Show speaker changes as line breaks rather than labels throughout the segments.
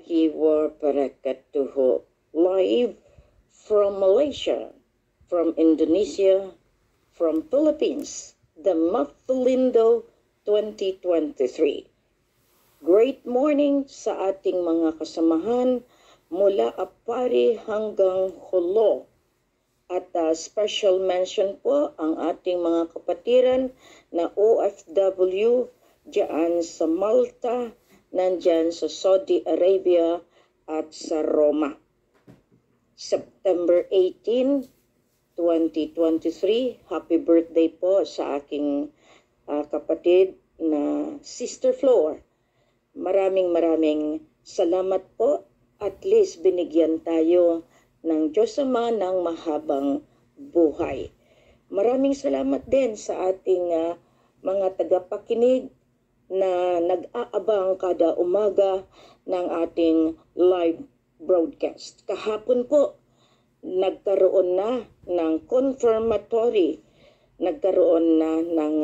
Wabarakatuh, live from Malaysia, from Indonesia, from Philippines, the Maphilindo 2023. Great morning sa ating mga kasamahan mula Apari hanggang Jolo. At special mention po ang ating mga kapatiran na OFW dyan sa Malta, nandyan sa Saudi Arabia at sa Roma. September 18, 2023, happy birthday po sa aking kapatid na Sister Flor. Maraming salamat po. At least binigyan tayo ng Diyos Ama ng mahabang buhay. Maraming salamat din sa ating mga tagapakinig na nag-aabang kada umaga ng ating live broadcast. Kahapon po, nagkaroon na ng confirmatory, nagkaroon na ng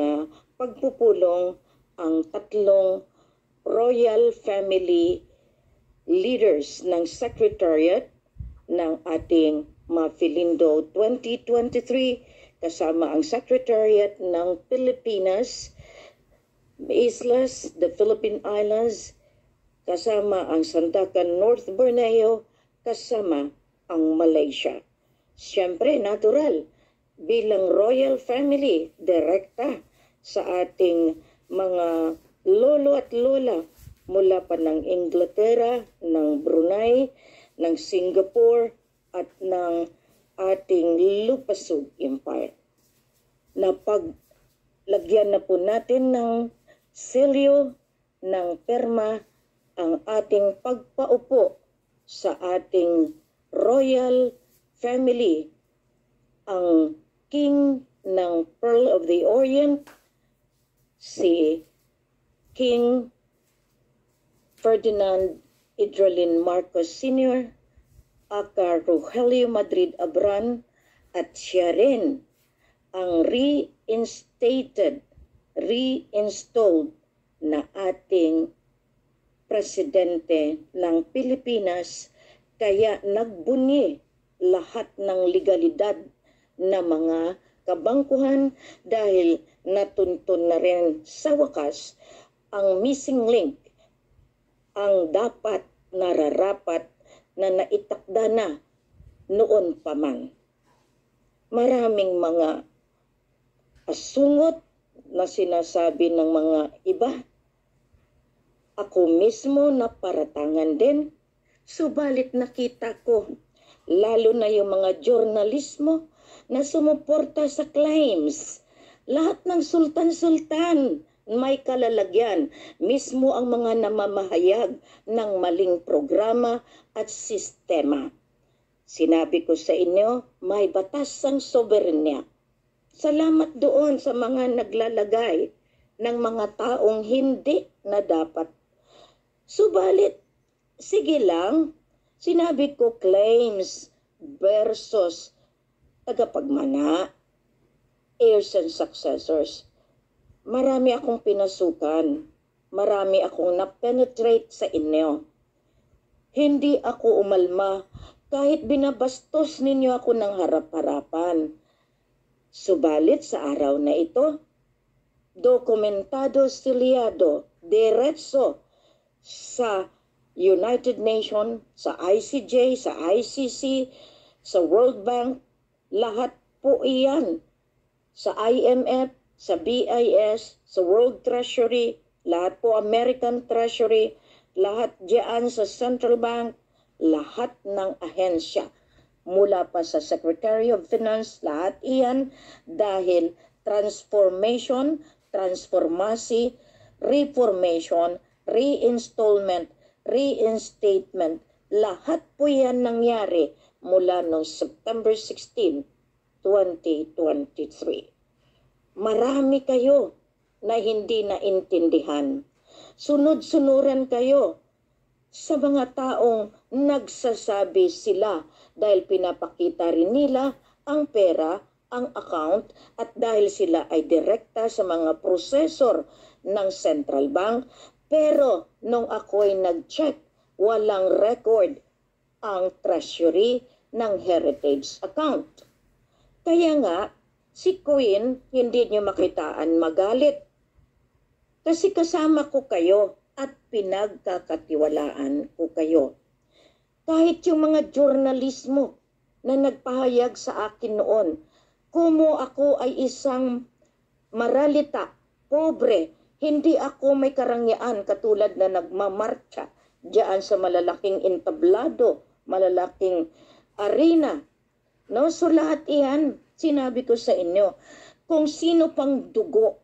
pagpupulong ang tatlong royal family leaders ng Secretariat ng ating Maphilindo 2023 kasama ang Secretariat ng Pilipinas, Islas, the Philippine Islands, kasama ang Sandakan North Borneo, kasama ang Malaysia. Siyempre, natural, bilang royal family, direkta sa ating mga lolo at lola mula pa ng Inglaterra, ng Brunei, ng Singapore, at ng ating Lupasug Empire. Napaglagyan na po natin ng selyo ng perma ang ating pagpaupo sa ating royal family, ang King ng Pearl of the Orient, si King Ferdinand Idralin Marcos Sr., aka Rogelio Madrid Abran, at siya rin ang reinstalled na ating presidente ng Pilipinas, kaya nagbunyi lahat ng legalidad na mga kabangkuhan dahil natuntun na rin sa wakas ang missing link, ang dapat nararapat na naitakda na noon pa man. Maraming mga asungot na sinasabi ng mga iba. Ako mismo na paratangan din, subalit nakita ko, lalo na yung mga journalismo na sumuporta sa claims. Lahat ng sultan-sultan may kalalagyan, mismo ang mga namamahayag ng maling programa at sistema. Sinabi ko sa inyo, may batas ang soberenya. Salamat doon sa mga naglalagay ng mga taong hindi na dapat. Subalit, sige lang, sinabi ko claims versus tagapagmana, heirs and successors. Marami akong pinasukan, marami akong na-penetrate sa inyo. Hindi ako umalma kahit binabastos ninyo ako ng harap-harapan. Subalit sa araw na ito, dokumentado, silyado, diretso sa United Nations, sa ICJ, sa ICC, sa World Bank, lahat po iyan. Sa IMF, sa BIS, sa World Treasury, lahat po American Treasury, lahat diyan sa Central Bank, lahat ng ahensya. Mula pa sa Secretary of Finance, lahat iyan dahil transformation, transformasi, reformation, reinstallment, reinstatement, lahat po yan nangyari mula noong September 16, 2023. Marami kayo na hindi naintindihan. Sunod-sunuran kayo sa mga taong nagsasabi sila dahil pinapakita rin nila ang pera, ang account, at dahil sila ay direkta sa mga prosesor ng Central Bank. Pero nung ako'y nag-check walang record ang treasury ng heritage account. Kaya nga, si Queen hindi niyo makitaan magalit. Kasi kasama ko kayo at pinagkakatiwalaan ko kayo. Kahit yung mga journalismo na nagpahayag sa akin noon, kumo ako ay isang maralita, pobre, hindi ako may karangyaan katulad na nagmamarcha diyan sa malalaking entablado, malalaking arena. No? So lahat iyan, sinabi ko sa inyo, kung sino pang dugo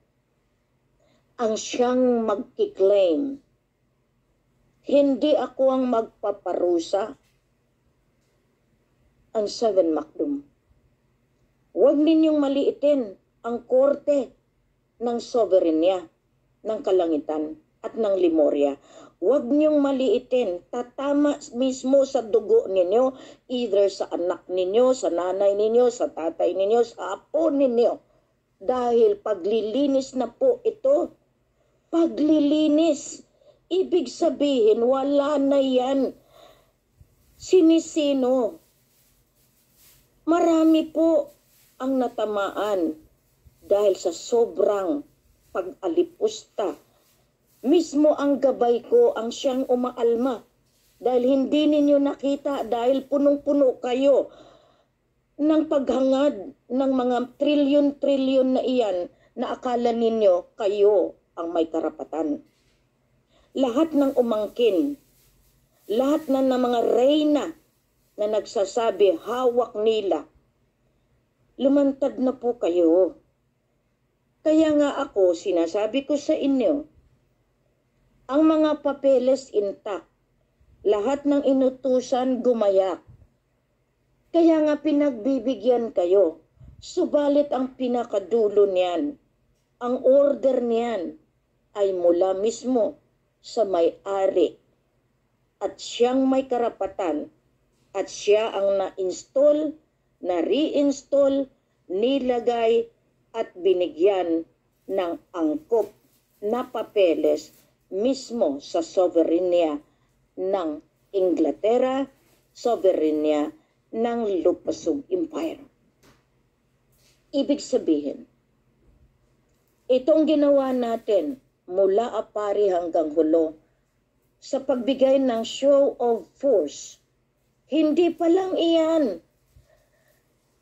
ang siyang magkiklaim, hindi ako ang magpaparusa. Ang 7 Macdum. Huwag ninyong maliitin ang korte ng soberenya, ng kalangitan at ng Lemuria. Huwag ninyong maliitin, tatama mismo sa dugo ninyo, either sa anak ninyo, sa nanay ninyo, sa tatay ninyo, sa apo ninyo. Dahil paglilinis na po ito, paglilinis, ibig sabihin wala na yan sinisino. Marami po ang natamaan dahil sa sobrang pag-alipusta. Mismo ang gabay ko ang siyang umaalma dahil hindi ninyo nakita dahil punong-puno kayo ng paghangad ng mga trilyon-trilyon na iyan na akala ninyo kayo ang may karapatan. Lahat ng umangkin, lahat ng mga reyna na nagsasabi hawak nila, lumantad na po kayo. Kaya nga ako, sinasabi ko sa inyo, ang mga papeles intact, lahat ng inutusan gumayak. Kaya nga pinagbibigyan kayo, subalit ang pinakadulo niyan, ang order niyan ay mula mismo sa may-ari at siyang may karapatan at siya ang na-install, na-reinstall, nilagay at binigyan ng angkop na papeles mismo sa soberenya ng Inglaterra, soberenya ng Lupasug Empire. Ibig sabihin, itong ginawa natin mula Apari hanggang Hulo sa pagbigay ng show of force, hindi pa lang iyan.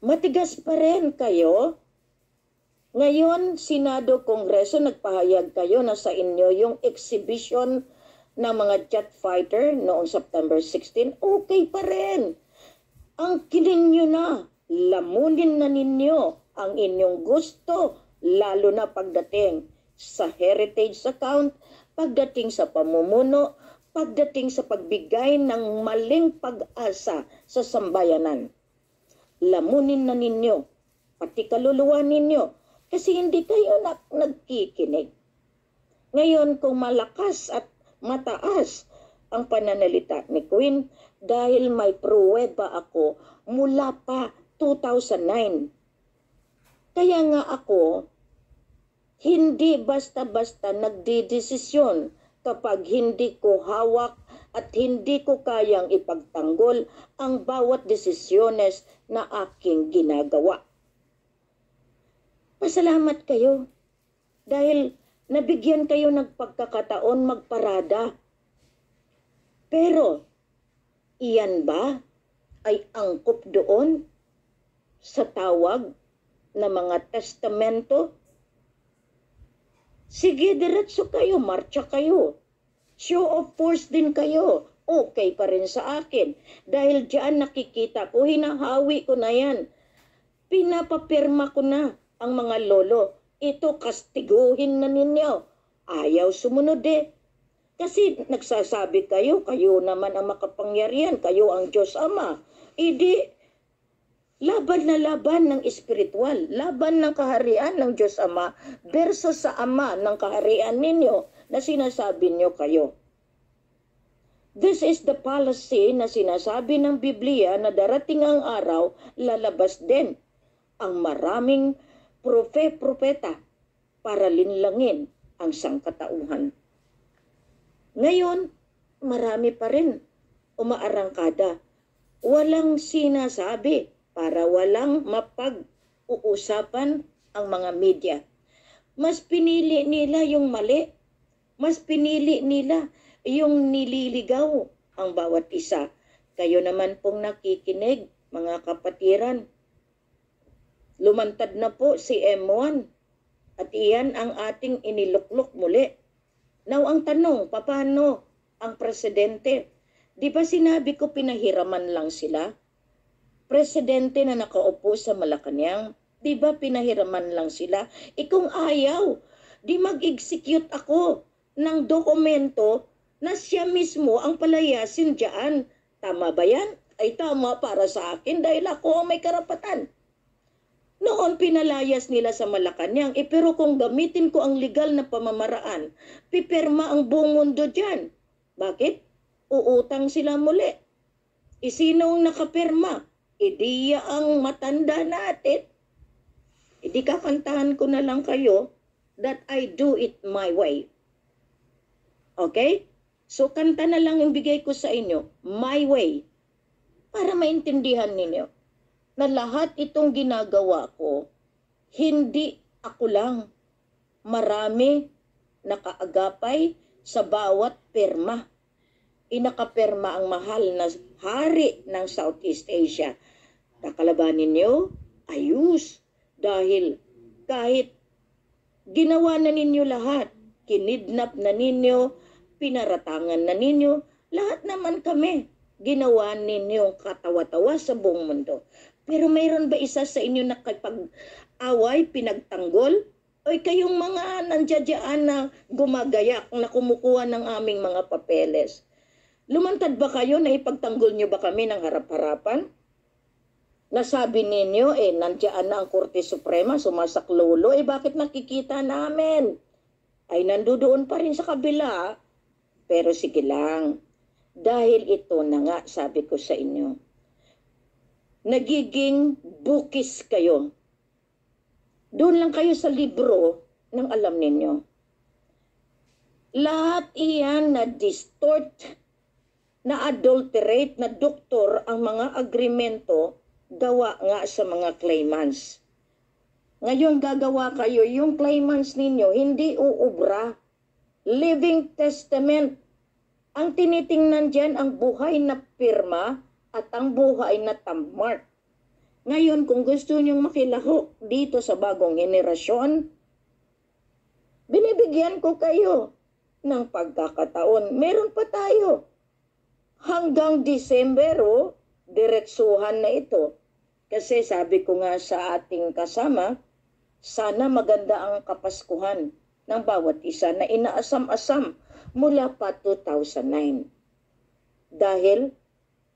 Matigas pa rin kayo. Ngayon, Senado, Kongreso, nagpahayag kayo na sa inyo yung exhibition ng mga jet fighter noong September 16, okay pa rin. Ang kininyo na, lamunin na ninyo ang inyong gusto, lalo na pagdating sa heritage account, pagdating sa pamumuno, pagdating sa pagbigay ng maling pag-asa sa sambayanan. Lamunin na ninyo, pati kaluluwa ninyo, kasi hindi kayo nagkikinig. Ngayon, kung malakas at mataas ang pananalita ni Queen, dahil may pruweba ako mula pa 2009. Kaya nga ako, hindi basta-basta nagdidesisyon kapag hindi ko hawak at hindi ko kayang ipagtanggol ang bawat desisyones na aking ginagawa. Pasalamat kayo dahil nabigyan kayo ng pagkakataon magparada. Pero, iyan ba ay angkop doon sa tawag na mga testamento? Sige, diretso kayo, marcha kayo. Show of force din kayo. Okay pa rin sa akin. Dahil diyan nakikita ko, hinahawi ko na yan. Pinapapirma ko na ang mga lolo. Ito, kastiguhin na ninyo. Ayaw sumunod eh. Kasi nagsasabi kayo, kayo naman ang makapangyarihan, kayo ang Diyos Ama. Idi, laban na laban ng espiritual, laban ng kaharian ng Diyos Ama versus sa Ama ng kaharian ninyo na sinasabi nyo kayo. This is the policy na sinasabi ng Biblia na darating ang araw, lalabas din ang maraming propeta para linlangin ang sangkatauhan. Ngayon, marami pa rin umaarangkada. Walang sinasabi para walang mapag-uusapan ang mga media. Mas pinili nila yung mali. Mas pinili nila yung nililigaw ang bawat isa. Kayo naman pong nakikinig, mga kapatiran. Lumantad na po si M1 at iyan ang ating iniluklok muli. Now ang tanong, paano ang presidente? Di ba sinabi ko pinahiraman lang sila? Presidente na nakaupo sa Malacanang, di ba pinahiraman lang sila? Kung ayaw, di mag-execute ako ng dokumento na siya mismo ang palayasin dyan. Tama ba yan? Ay tama para sa akin dahil ako ang may karapatan. Noon pinalayas nila sa Malacanang, pero kung gamitin ko ang legal na pamamaraan, pipirma ang buong mundo dyan. Bakit? Uutang sila muli. Sinong nakapirma? Diya ang matanda natin. Di kakantahan ko na lang kayo that I do it my way. Okay? So kanta na lang yung bigay ko sa inyo, my way. Para maintindihan ninyo na lahat itong ginagawa ko, hindi ako lang. Marami nakaagapay sa bawat pirma. Inakapirma ang mahal na hari ng Southeast Asia. Nakalabanin niyo, ayos. Dahil kahit ginawa na ninyo lahat, kinidnap na ninyo, pinaratangan na ninyo, lahat naman kami ginawa ninyo katawa-tawa sa buong mundo. Pero mayroon ba isa sa inyo na kapag-away, pinagtanggol? O kayong mga nandiyadyaan na gumagayak na kumukuha ng aming mga papeles? Lumantad ba kayo na ipagtanggol nyo ba kami ng harap-harapan? Nasabi ninyo, nandiyan na ang Korte Suprema, sumasaklolo, bakit nakikita namin? Ay nandoon pa rin sa kabila. Pero sige lang, dahil ito na nga, sabi ko sa inyo, nagiging bukis kayo. Doon lang kayo sa libro ng alam ninyo. Lahat iyan na distort, na adulterate, na doktor ang mga agreemento gawa nga sa mga claimants. Ngayon gagawa kayo, yung claimants ninyo hindi uubra. Living testament. Ang tinitingnan dyan ang buhay na pirma at ang buhay na thumbmark. Ngayon kung gusto nyong makilahok dito sa bagong henerasyon, binibigyan ko kayo ng pagkakataon. Meron pa tayo. Hanggang Disyembero, diretsuhan na ito. Kasi sabi ko nga sa ating kasama, sana maganda ang kapaskuhan ng bawat isa na inaasam-asam mula pa 2009. Dahil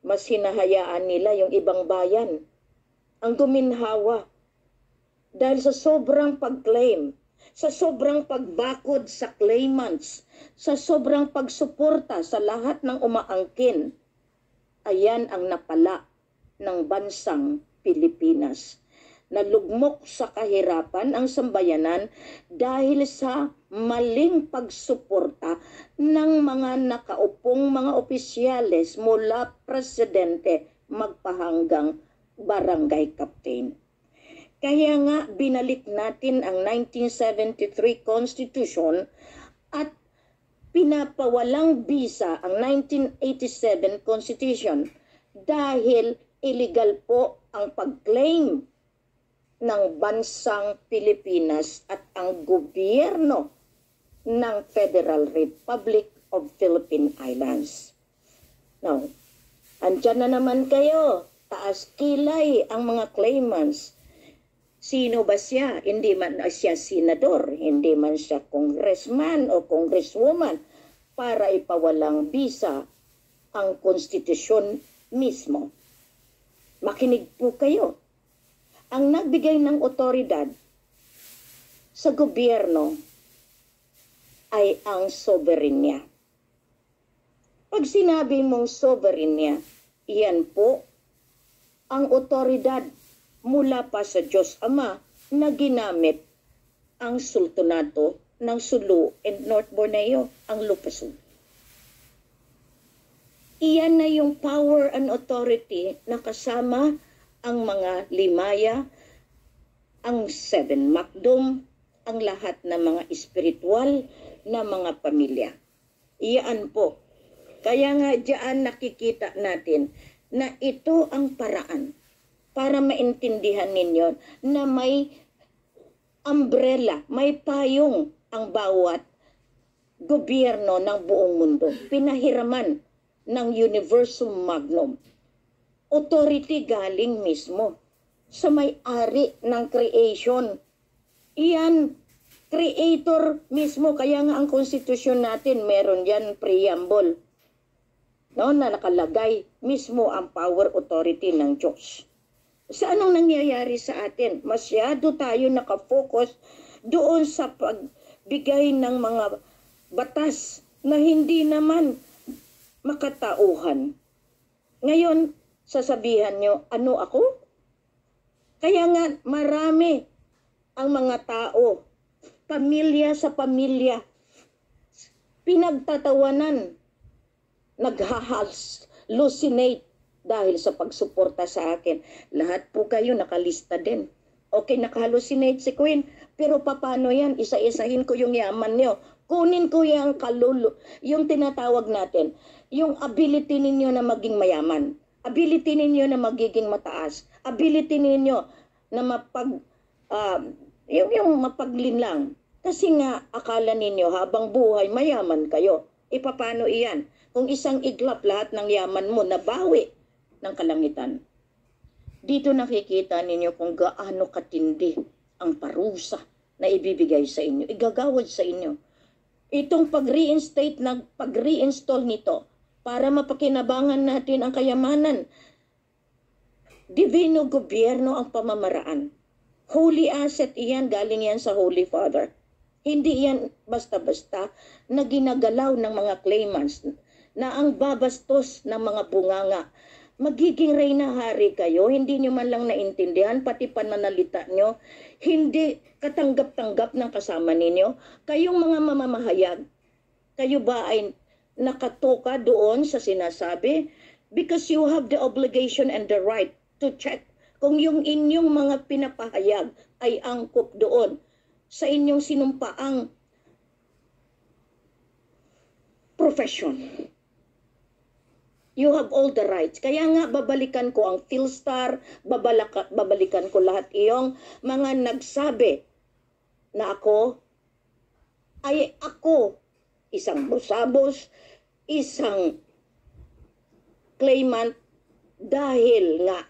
mas hinahayaan nila yung ibang bayan ang guminhawa. Dahil sa sobrang pag-claim, sa sobrang pagbakod sa claimants, sa sobrang pagsuporta sa lahat ng umaangkin, ayan ang napala ng bansang Pilipinas. Nalugmok sa kahirapan ang sambayanan dahil sa maling pagsuporta ng mga nakaupong mga opisyales mula presidente magpahanggang barangay captain. Kaya nga binalik natin ang 1973 Constitution at pinapawalang bisa ang 1987 Constitution dahil illegal po ang pag-claim ng bansang Pilipinas at ang gobyerno ng Federal Republic of Philippine Islands. Now, andyan na naman kayo, taas kilay ang mga claimants. Sino ba siya? Hindi man siya senador, hindi man siya congressman o congresswoman para ipawalang bisa ang konstitusyon mismo. Makinig po kayo. Ang nagbigay ng otoridad sa gobyerno ay ang soberenya. Pag sinabi mong soberenya, iyan po ang otoridad mula pa sa Diyos Ama na ginamit ang sultanato ng Sulu and North Borneo, ang Lupasul. Iyan na yung power and authority na kasama ang mga limaya, ang seven makdum, ang lahat ng mga espiritual na mga pamilya. Iyan po. Kaya nga diyan nakikita natin na ito ang paraan para maintindihan ninyo na may umbrella, may payong ang bawat gobyerno ng buong mundo. Pinahiraman ng Universum Magnum. Authority galing mismo sa may-ari ng creation. Iyan, creator mismo. Kaya nga ang konstitusyon natin, meron yan preamble. No, na nakalagay mismo ang power authority ng Diyos. Sa anong nangyayari sa atin? Masyado tayo nakafocus doon sa pagbigay ng mga batas na hindi naman makatauhan. Ngayon, sasabihan nyo, ano ako? Kaya nga marami ang mga tao, pamilya sa pamilya, pinagtatawanan, nag-hallucinate dahil sa pagsuporta sa akin. Lahat po kayo nakalista din. Okay, naka-hallucinate si Queen, pero paano yan? Isa-isahin ko yung yaman niyo. Kunin ko yung yung tinatawag natin, yung ability ninyo na maging mayaman, ability ninyo na magiging mataas, ability ninyo na yung mapaglinlang. Kasi nga, akala ninyo habang buhay, mayaman kayo. Ipapano iyan? Kung isang iglap lahat ng yaman mo nabawi ng kalangitan. Dito nakikita ninyo kung gaano katindi ang parusa na ibibigay sa inyo, igagawad sa inyo. Itong pag-reinstall nito para mapakinabangan natin ang kayamanan. Divino gobyerno ang pamamaraan. Holy asset iyan, galing yan sa Holy Father. Hindi yan basta-basta na ginagalaw ng mga claimants na ang babastos ng mga bunganga. Magiging reyna-hari kayo, hindi nyo man lang naintindihan, pati pananalita nyo, hindi katanggap-tanggap ng kasama ninyo. Kayong mga mamamahayag, kayo ba ay nakatoka doon sa sinasabi? Because you have the obligation and the right to check kung yung inyong mga pinapahayag ay angkop doon sa inyong sinumpaang profession. You have all the rights. Kaya nga babalikan ko ang Philstar, babalikan ko lahat iyong mga nagsabi na ako isang busabos, isang claimant dahil nga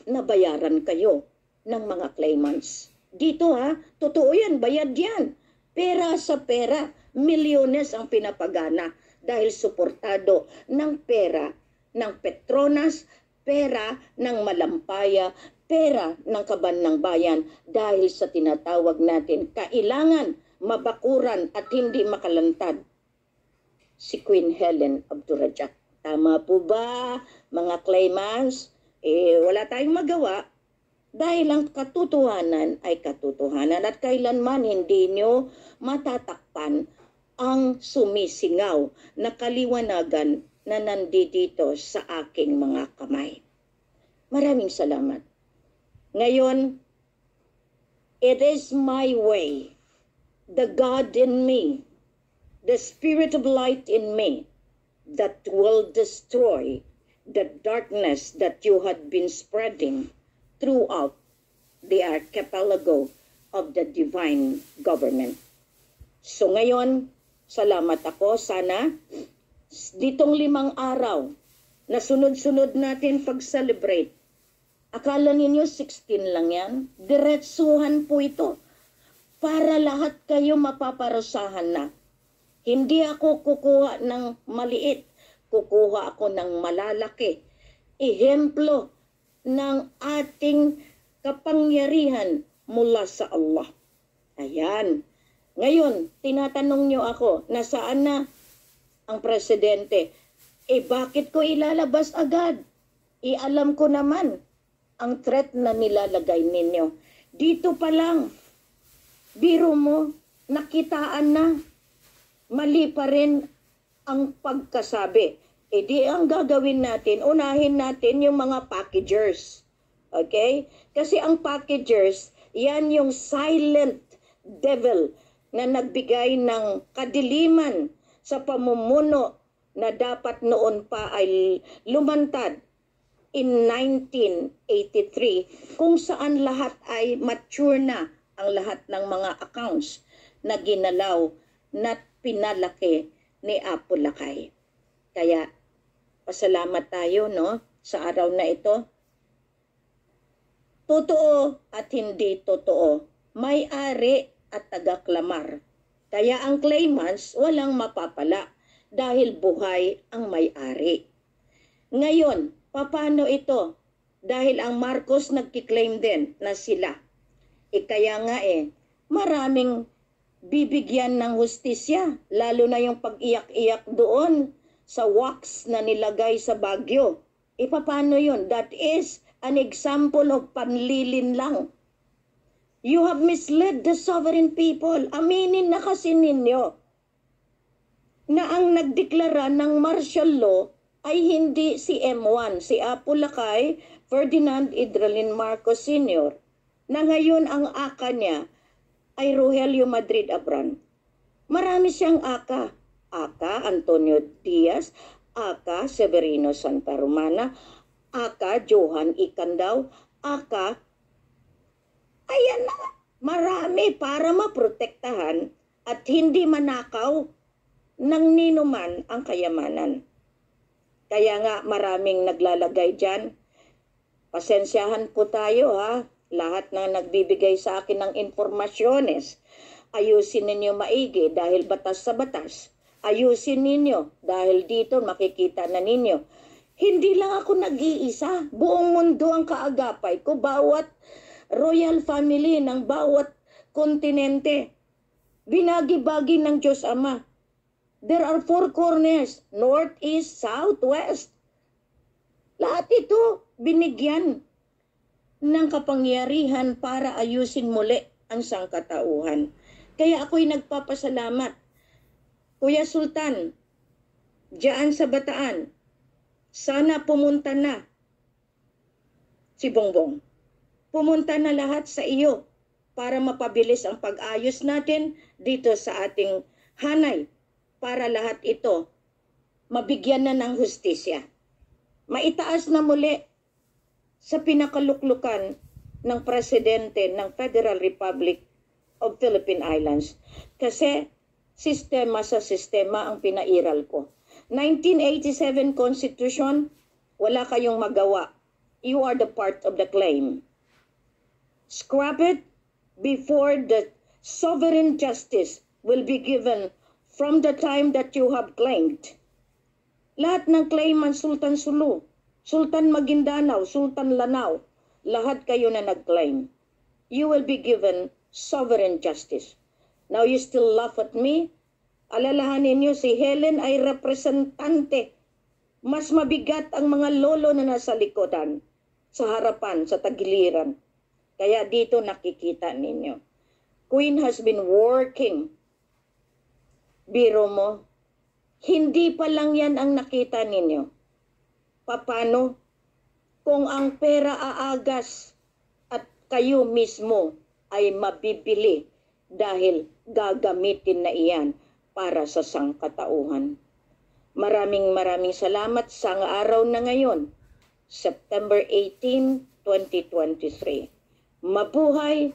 nabayaran kayo ng mga claimants. Dito totoo yan, bayad yan. Pera sa pera, milyones ang pinapagana dahil suportado ng pera ng Petronas, pera ng Malampaya, pera ng Kaban ng Bayan dahil sa tinatawag natin kailangan mabakuran at hindi makalantad si Queen Helen Abdurrahman. Tama po ba, mga claimants? Wala tayong magawa dahil ang katotohanan ay katotohanan at kailanman hindi nyo matatakpan ang sumisingaw na kaliwanagan na nandito sa aking mga kamay. Maraming salamat. Ngayon, it is my way, the God in me, the Spirit of light in me, that will destroy the darkness that you had been spreading throughout the archipelago of the divine government. So ngayon, salamat ako. Sana ditong 5 araw na sunod-sunod natin pag-celebrate. Akala ninyo 16 lang yan? Diretsuhan po ito para lahat kayo mapaparusahan na. Hindi ako kukuha ng maliit, kukuha ako ng malalaki. Ehemplo ng ating kapangyarihan mula sa Allah. Ayan. Ngayon, tinatanong nyo ako, nasaan na ang presidente? Bakit ko ilalabas agad? Alam ko naman ang threat na nilalagay ninyo. Dito pa lang, biro mo, nakitaan na. Mali pa rin ang pagkasabi. E di ang gagawin natin, unahin natin yung mga packagers. Okay? Kasi ang packagers, yan yung silent devil na nagbigay ng kadiliman sa pamumuno na dapat noon pa ay lumantad in 1983, kung saan lahat ay mature na ang lahat ng mga accounts na ginalaw na pinalaki ni Apo Lakay. Kaya pasalamat tayo, no, sa araw na ito. Totoo at hindi totoo, may-ari at taga-klamar. Kaya ang claimants walang mapapala dahil buhay ang may-ari. Ngayon, paano ito? Dahil ang Marcos nagkiklaim din na sila. Kaya nga maraming bibigyan ng hustisya, lalo na yung pag-iyak-iyak doon sa wax na nilagay sa Baguio. Paano yun? That is an example of panlilin lang. You have misled the sovereign people. Aminin na kasi ninyo na ang nagdeklara ng martial law ay hindi si M1, si Apo Lakay, Ferdinand Idralin Marcos Sr., na ngayon ang aka niya ay Rogelio Madrid Abran. Marami siyang aka. Aka Antonio Diaz, aka Severino Santa Romana, aka Johan Icandaw, aka, ayan na, marami para maprotektahan at hindi manakaw ng ninuman ang kayamanan. Kaya nga maraming naglalagay dyan. Pasensyahan po tayo ha. Lahat na nagbibigay sa akin ng informasyones, ayusin ninyo maigi dahil batas sa batas. Ayusin ninyo dahil dito makikita na ninyo. Hindi lang ako nag-iisa. Buong mundo ang kaagapay ko. Bawat royal family ng bawat kontinente. Binagi-bagi ng Diyos Ama. There are 4 corners. North, East, South, West. Lahat ito binigyan ng kapangyarihan para ayusin muli ang sangkatauhan. Kaya ako'y nagpapasalamat. Kuya Sultan, diyan sa Bataan, sana pumunta na si Bongbong. Pumunta na lahat sa iyo para mapabilis ang pag-ayos natin dito sa ating hanay para lahat ito mabigyan na ng hustisya. Maitaas na muli sa pinakaluklukan ng presidente ng Federal Republic of Philippine Islands. Kasi sistema sa sistema ang pinairal ko. 1987 Constitution, wala kayong magawa. You are the part of the claim. Scrap it before the sovereign justice will be given from the time that you have claimed. Lahat ng claimant, Sultan Sulu, Sultan Maguindanao, Sultan Lanao, lahat kayo na nag-claim. You will be given sovereign justice. Now you still laugh at me? Alalahanin niyo si Helen ay representante. Mas mabigat ang mga lolo na nasa likodan, sa harapan, sa tagiliran. Kaya dito nakikita ninyo. Queen has been working. Biro mo, hindi pa lang yan ang nakita ninyo. Paano kung ang pera aagas at kayo mismo ay mabibili dahil gagamitin na iyan para sa sangkatauhan. Maraming salamat sa araw na ngayon, September 18, 2023. Mabuhay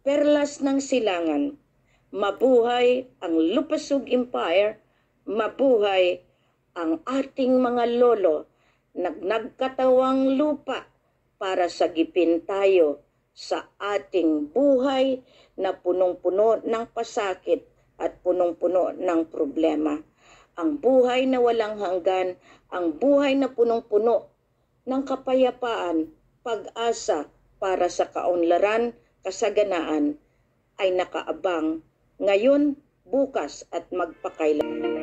Perlas ng Silangan. Mabuhay ang Lupasug Empire. Mabuhay ang ating mga lolo nagkatawang lupa para sagipin tayo sa ating buhay na punong-puno ng pasakit at punong-puno ng problema. Ang buhay na walang hanggan, ang buhay na punong-puno ng kapayapaan, pag-asa para sa kaunlaran, kasaganaan ay nakaabang ngayon, bukas at magpakailan.